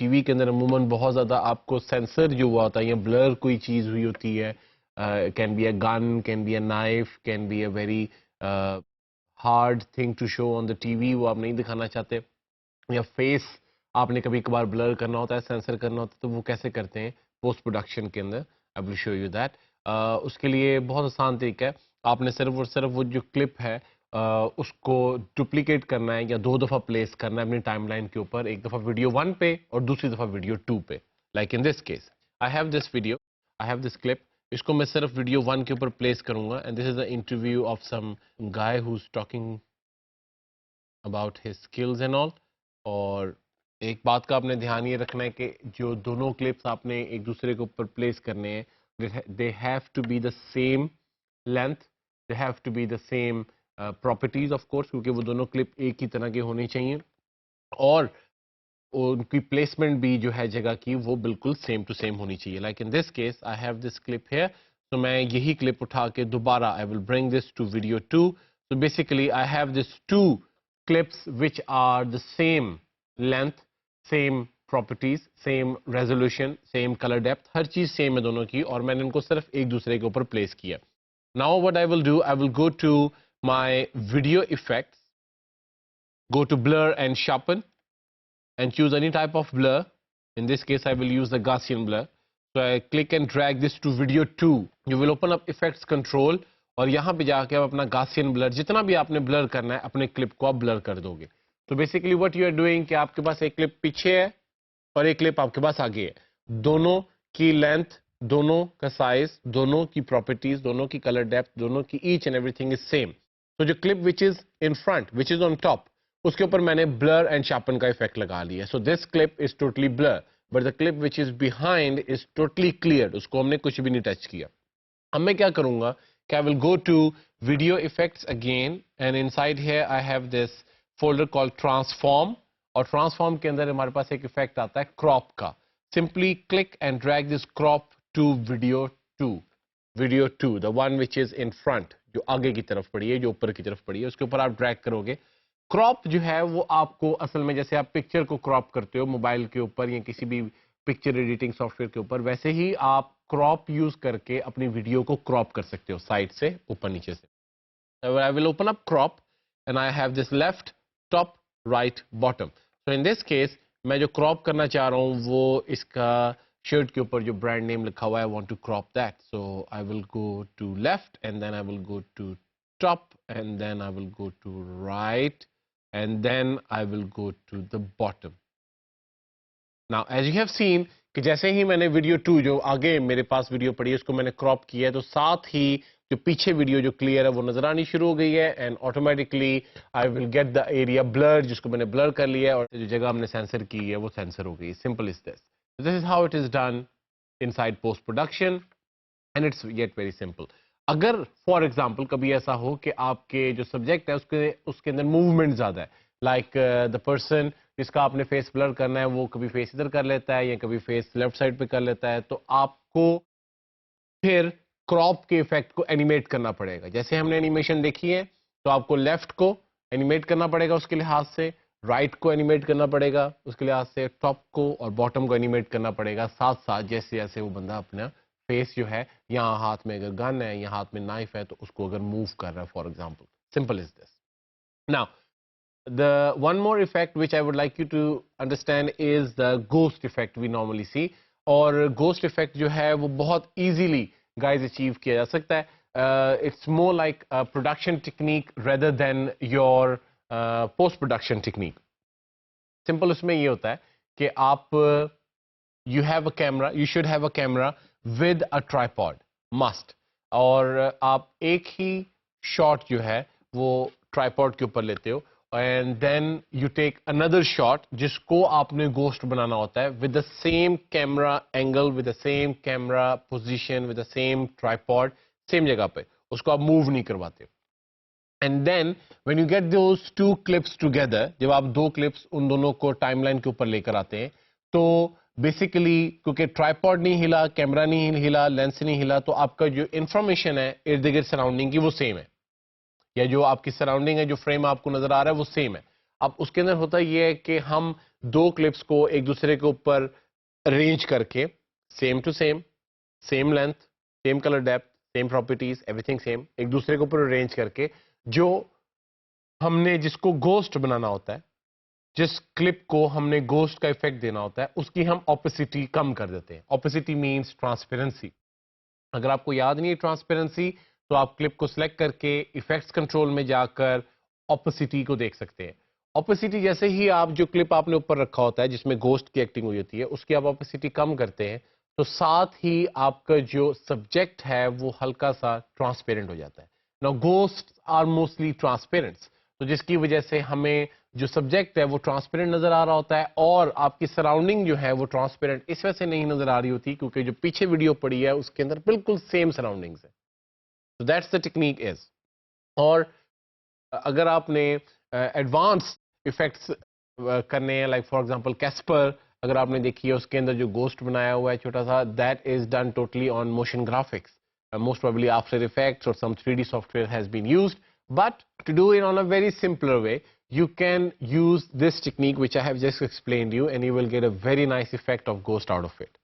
TV के अंदर अमूमन बहुत ज़्यादा आपको सेंसर जो हुआ होता है या ब्लर कोई चीज़ हुई होती है, can be a gun, can be a knife, can be a very hard thing to show on the TV, वो आप नहीं दिखाना चाहते, या फेस आपने कभी कभार ब्लर करना होता है, सेंसर करना होता है, तो वो कैसे करते हैं पोस्ट प्रोडक्शन के अंदर, I will show you that. उसके लिए बहुत आसान तरीका है, आपने सिर्फ और सिर्फ वो जो क्लिप है उसको डुप्लीकेट करना है या 2 दफ़ा प्लेस करना है अपनी टाइमलाइन के ऊपर, एक दफ़ा वीडियो 1 पे और दूसरी दफ़ा वीडियो 2 पे। Like in this case I have this video, I have this clip, इसको मैं सिर्फ वीडियो 1 के ऊपर प्लेस करूंगा and this is the interview of some guy who is talking about his skills and all. और एक बात का आपने ध्यान ये रखना है कि जो दोनों क्लिप्स आपने एक दूसरे के ऊपर प्लेस करने हैं, they have to be the same length, they have to be the same properties of course, क्योंकि वो दोनों क्लिप एक ही तरह के होने चाहिए और उनकी प्लेसमेंट भी जो है जगह की वो बिल्कुल सेम टू सेम होनी चाहिए। Like in this case I have this clip here, तो मैं यही क्लिप उठा के दोबारा I will bring this to video 2। So basically I have this 2 clips which are the same length, same properties, same resolution, same color depth, हर चीज same है दोनों की, और मैंने इनको सिर्फ एक दूसरे के ऊपर प्लेस किया। Now what I will do, I will go to my video effects, go to blur and sharpen and choose any type of blur. In this case I will use the Gaussian blur. So I click and drag this to video 2. You will open up effects control और यहाँ पे जाके आप अपना Gaussian blur, जितना भी आपने blur करना है अपने क्लिप को आप blur कर दोगे। तो basically what you are doing कि आपके पास एक क्लिप पीछे है और एक क्लिप आपके पास आगे है, दोनों की लेंथ, दोनों का साइज, दोनों की प्रॉपर्टीज, दोनों की कलर डेप्थ, दोनों की each and everything is same. तो जो clip which is in front, which is on top, उसके ऊपर मैंने ब्लर एंड शार्पन का इफेक्ट लगा लिया। So this clip is totally blur but the clip which is behind is totally clear, उसको हमने कुछ भी नहीं टच किया। अब मैं क्या करूंगा कि I will go to video effects again and inside here I have this folder called transform, और ट्रांसफॉर्म के अंदर हमारे पास एक इफेक्ट आता है क्रॉप का। Simply click and drag this crop to video 2, the one which is in front, जो आगे की तरफ पड़ी है, जो ऊपर की तरफ पड़ी है, उसके ऊपर आप ड्रैग करोगे। क्रॉप जो है वो आपको असल में जैसे आप पिक्चर को क्रॉप करते हो मोबाइल के ऊपर या किसी भी पिक्चर एडिटिंग सॉफ्टवेयर के ऊपर, वैसे ही आप क्रॉप यूज करके अपनी वीडियो को क्रॉप कर सकते हो साइड से, ऊपर नीचे से। I will open up crop and I have this left, top, right, bottom. So in this case मैं जो क्रॉप करना चाह रहा हूँ वो इसका शर्ट के ऊपर जो ब्रांड नेम लिखा हुआ है, I want to crop that. So I will go to left and then I will go to top and then I will go to right and then I will go to the bottom. Now as you have seen कि जैसे ही मैंने video 2 जो आगे मेरे पास video पड़ी है उसको मैंने क्रॉप किया है, तो साथ ही जो पीछे वीडियो जो क्लियर है वो नजर आनी शुरू हो गई है and automatically I will get the area blur, जिसको मैंने ब्लर कर लिया है, और जो जगह हमने सेंसर की है वो सेंसर हो गई। Simple is this, this is how it is done inside post production and it's yet very simple. अगर फॉर एग्जाम्पल कभी ऐसा हो कि आपके जो सब्जेक्ट है उसके अंदर मूवमेंट ज्यादा है, लाइक द पर्सन जिसका आपने फेस ब्लर करना है वो कभी फेस इधर कर लेता है या कभी फेस लेफ्ट साइड पे कर लेता है, तो आपको फिर क्रॉप के इफेक्ट को एनिमेट करना पड़ेगा। जैसे हमने एनिमेशन देखी है तो आपको लेफ्ट को एनिमेट करना पड़ेगा उसके लिहाज से, राइट को एनिमेट करना पड़ेगा उसके लिहाज से, टॉप को और बॉटम को एनिमेट करना पड़ेगा साथ साथ, जैसे जैसे वो बंदा अपना फेस जो है, यहाँ हाथ में अगर गन है या हाथ में नाइफ है तो उसको अगर मूव कर रहा है for example. Simple is this. Now the one more effect which I would like you to understand is the ghost effect we normally see, और ghost effect जो है वो बहुत easily guys achieve किया जा सकता है। It's more like a production technique rather than your post production technique. Simple उसमें ये होता है कि आप you have a camera, you should have a camera with a tripod, must, और आप एक ही शॉट जो है वो ट्राइपॉड के ऊपर लेते हो and then you take another shot जिसको आपने गोस्ट बनाना होता है with the same camera angle, with the same camera position, with the same tripod, same जगह पे, उसको आप मूव नहीं करवाते। And then when you get those two clips together, जब आप दो क्लिप्स उन दोनों को टाइमलाइन के ऊपर लेकर आते हैं, तो बेसिकली क्योंकि ट्राइपॉड नहीं हिला, कैमरा नहीं हिला, लेंस नहीं हिला, तो आपका जो इंफॉर्मेशन है इर्द गिर्द सराउंडिंग की वो सेम है, या जो आपकी सराउंडिंग है, जो फ्रेम आपको नजर आ रहा है वो सेम है। अब उसके अंदर होता यह है कि हम दो क्लिप्स को एक दूसरे के ऊपर अरेंज करके same to same, same length, same colour depth, same properties, everything same, एक दूसरे के ऊपर अरेंज करके जो हमने जिसको गोस्ट बनाना होता है, जिस क्लिप को हमने गोस्ट का इफेक्ट देना होता है, उसकी हम ऑपेसिटी कम कर देते हैं. Opacity means transparency. अगर आपको याद नहीं है ट्रांसपेरेंसी, तो आप क्लिप को सिलेक्ट करके इफेक्ट्स कंट्रोल में जाकर ऑपेसिटी को देख सकते हैं. ऑपेसिटी जैसे ही आप जो क्लिप आपने ऊपर रखा होता है जिसमें गोस्ट की एक्टिंग हुई होती है, उसकी आप ऑपेसिटी कम करते हैं, तो साथ ही आपका जो सब्जेक्ट है वो हल्का सा ट्रांसपेरेंट हो जाता है. Now ghost are mostly transparent, तो जिसकी वजह से हमें जो सब्जेक्ट है वो ट्रांसपेरेंट नजर आ रहा होता है और आपकी सराउंडिंग जो है वो ट्रांसपेरेंट इस वजह से नहीं नजर आ रही होती क्योंकि जो पीछे वीडियो पड़ी है उसके अंदर बिल्कुल सेम सराउंडिंग्स है. तो दैट्स द टेक्निक इज. और अगर आपने एडवांस इफेक्ट्स करने हैं, लाइक फॉर एग्जांपल कैस्पर अगर आपने देखी है, उसके अंदर जो गोस्ट बनाया हुआ है छोटा सा, that is done totally on motion graphics. Most probably After Effects or some 3D software has been used. But to do it on a very simpler way, you can use this technique which I have just explained you, and you will get a very nice effect of ghost out of it.